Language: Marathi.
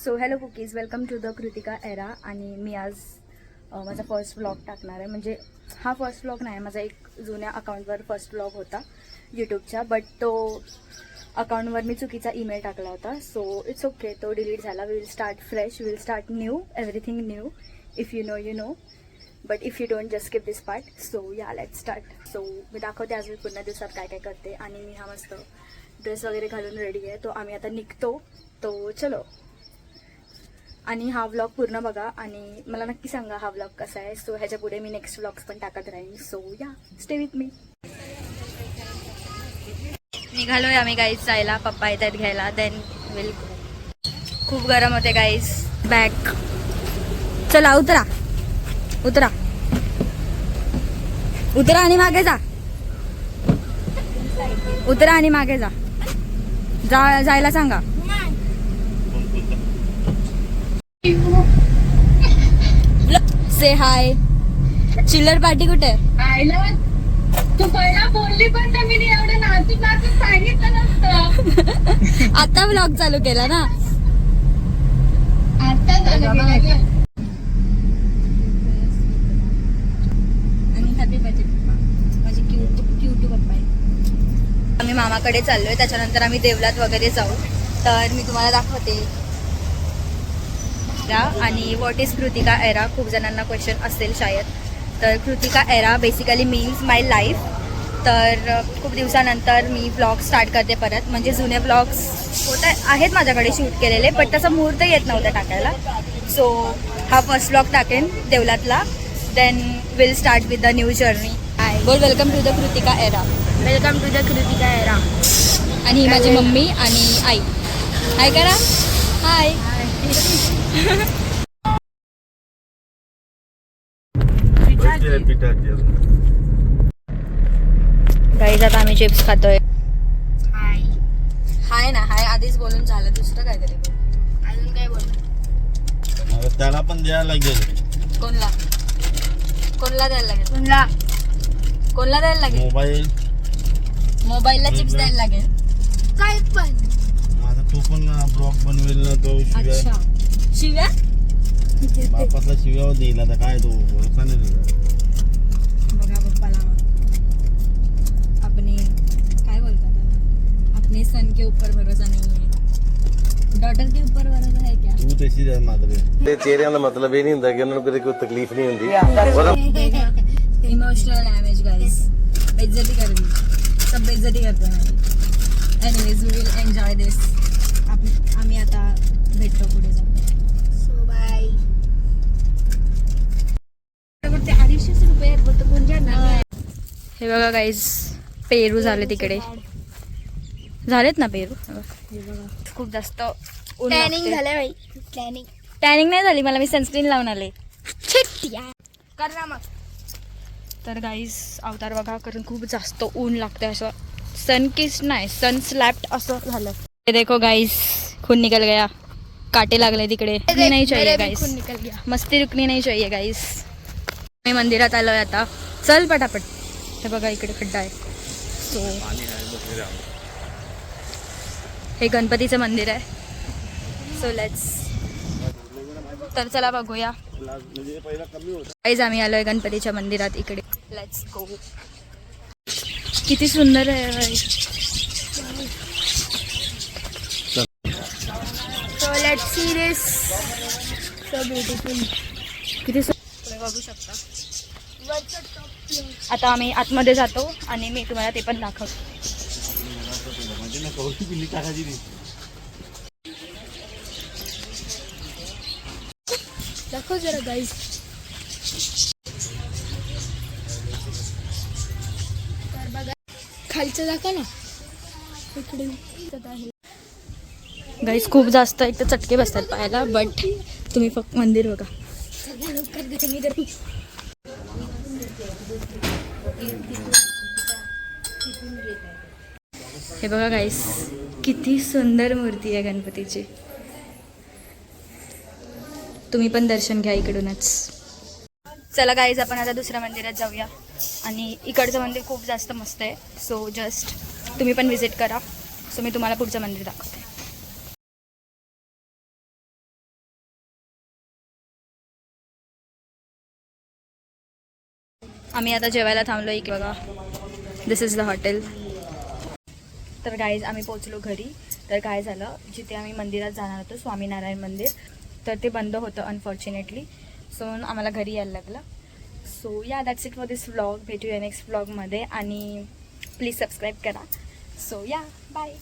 So hello cookies, welcome to the Kritika era. आणि मी आज माझा फर्स्ट व्लॉग टाकणार आहे. म्हणजे हा फर्स्ट व्लॉग नाही, माझा एक जुन्या अकाउंटवर फर्स्ट व्लॉग होता यूट्यूबच्या, बट तो अकाउंटवर मी चुकीचा ईमेल टाकला होता. सो इट्स ओके, तो डिलीट झाला. Will start fresh, will start new, everything new. If you know you know, but if you don't just skip this part. So या लेट स्टार्ट. सो मी दाखवते आज मी पुन्हा दिवसात काय काय करते. आणि मी हा मस्त ड्रेस वगैरे घालून रेडी आहे. तो आम्ही आता निघतो. तो चलो. आणि हा व्लॉग पूर्ण बघा आणि मला नक्की सांगा हा व्लॉग कसा आहे. सो ह्याच्या पुढे मी नेक्स्ट व्लॉग्स पण टाकत राहीन. सो या, स्टे विथ मी. निघालोय आम्ही गाईज जायला. पप्पा येतात घ्यायला. Then will. खूप गरम होते गाईज. बॅक चला, उतरा उतरा उतरा आणि मागे जा. उतरा आणि मागे जा. जायला सांगा. से हाय. चिल्लर पार्टी कुठे? तू पहिला बोलली पण तर मी एवढं नाचून नाचून सांगितलं नसतं. आता व्लॉग चालू केला ना. आता झालं. आणि हॅपी बर्थडे पप्पा. माझे क्यूट पप्पा आहे. आम्ही मामाकडे चाललोय. त्याच्यानंतर आम्ही देवलात वगैरे जाऊ. तर मी तुम्हाला दाखवते. आणि व्हॉट इज कृतिका एरा. खूप जणांना क्वेश्चन असेल शायद. तर कृतिका एरा बेसिकली मीन्स माय लाईफ. तर खूप दिवसानंतर मी व्लॉग स्टार्ट करते परत. म्हणजे जुने व्लॉग्स आहेत माझ्याकडे शूट केलेले, पण तसा मुहूर्त येत नव्हता टाकायला. सो हा फर्स्ट व्लॉग टाकेन देवलातला. Then will start with the new journey. बोल welcome to the Kritika era. Welcome to the Kritika era. आणि ही माझी मम्मी आणि आई. हाय करा. हाय. गाईज आता आम्ही चिप्स खातोय. हाय. हाय ना, हाय आधीच बोलून झालं. दुसरं काय तरी बोल. अजून काय बोल. त्याला पण द्यायला लागेल. कोणला कोणला द्यायला लागेल? तुला कोणला द्यायला लागेल? मोबाईलला चिप्स द्यायला लागेल. काय पण माझा तो पण ब्लॉग बनवेल ना तो. अच्छा, शिव्या बापातला शिव्यावर देईल. आता काय तो भरोसा नाही तुझा. बघा पप्पाला. अपने काय बोलतात त्याला, अपने सन के ऊपर भरोसा नहीं है, डॉटर के ऊपर भरोसा है क्या? तू तशी ਰਹਿ ਮਾਦਰੇ ਤੇ ਚਿਹਰਿਆਂ ਦਾ ਮਤਲਬ ਇਹ ਨਹੀਂ ਹੁੰਦਾ ਕਿ ਉਹਨਾਂ ਨੂੰ ਕਦੇ ਕੋਈ ਤਕਲੀਫ ਨਹੀਂ ਹੁੰਦੀ. Emotional damage guys. बेइज्जती कर दी. सब बेइज्जती करते हैं. एनीवेज वी विल एन्जॉय दिस. आम्ही आता भेटतो पुढे जाऊ. So bye. 250 रुपये. हे बघा गाईज, पेरू झाले तिकडे. झालेत ना पेरू. खूप जास्त टॅनिंग झालं बाई. टॅनिंग नाही झाली मला. मी सनस्क्रीन लावून आले. कर ना मग. तर गाईज अवतार बघा, कारण खूप जास्त ऊन लागतंय. असं सन किस नाही, सन स्लॅप्ड असं झालं. हे देखो गाईज, खून निकल गया. काटे लागले तिकडे. रुकनी नाही चाहिए गाईज. निकल गया. मस्ती रुकनी नाही चाहिए गाईज. मी मंदिरात आलोय आता. चल पटापट. हे बघा इकडे खड्डा आहे. सो हे गणपतीचं मंदिर आहे. So let's. तर चला बघूया. गाईज आम्ही आलोय गणपतीच्या मंदिरात इकडे. Let's go. किती सुंदर आहे बाई. So let's see this. So beautiful. किती सुंदर बघू शकता. आता आम्ही आतमध्ये जातो आणि मी तुम्हाला ते पण दाखवतो. दाखव जरा गाईज. खालचं दाखव ना. इकडे गाईज खूप जास्त एक तर चटके बसतात पायाला. बट तुम्ही फक्त मंदिर बघा. हे बघा गाईस, किती सुंदर मूर्ती आहे गणपतीची. तुम्ही पण दर्शन घ्या इकडूनच. चला गाईज, आपण आता दुसऱ्या मंदिरात जाऊया. आणि इकडचं मंदिर खूप जास्त मस्त आहे. सो जस्ट तुम्ही पण विजिट करा. सो मी तुम्हाला पुढचं मंदिर दाखवते. आम्ही आता जेवायला थांबलो एक बघा. दिस इज द हॉटेल. तर गाईज आम्ही पोचलो घरी. तर काय झालं, जिथे आम्ही मंदिरात जाणार होतो स्वामीनारायण मंदिर, तर ते बंद होतं अनफॉर्च्युनेटली. सो आम्हाला घरी यायला लागलं. सो या that's it for this vlog. भेटूया नेक्स्ट व्लॉगमध्ये आणि प्लीज सबस्क्राईब करा. सो या बाय.